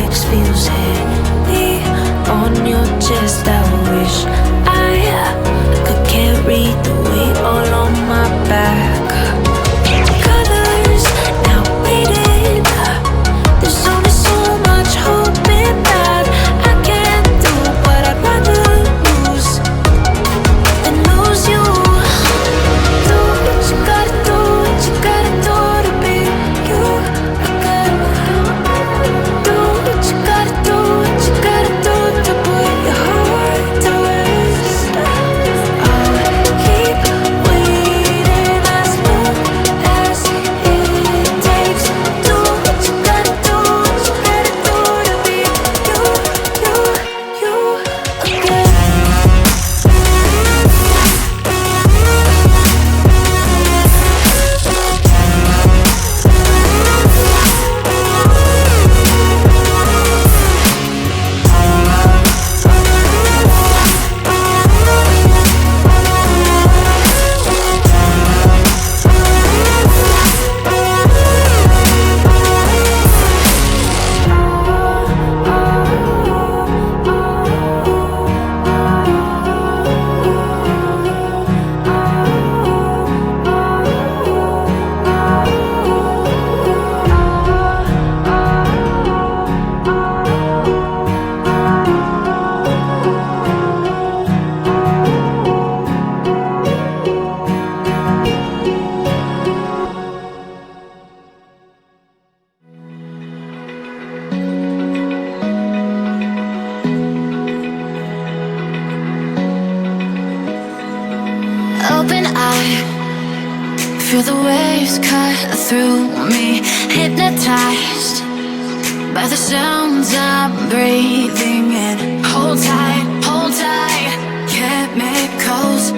Just feels heavy on your chest. I wish I could carry the weight all on my back. Colors now faded. There's only so much hope in that. I can't do what I'd rather lose than lose you. Do what you gotta do, what you gotta do to be you again. Do what you gotta do, what you gotta do to put your heart to rest. I'll keep waiting as long as it takes. Do what you gotta do, what you gotta do to be you again. Open eye, feel the waves cut through me. Hypnotized by the sounds I'm breathing in. Hold tight, chemicals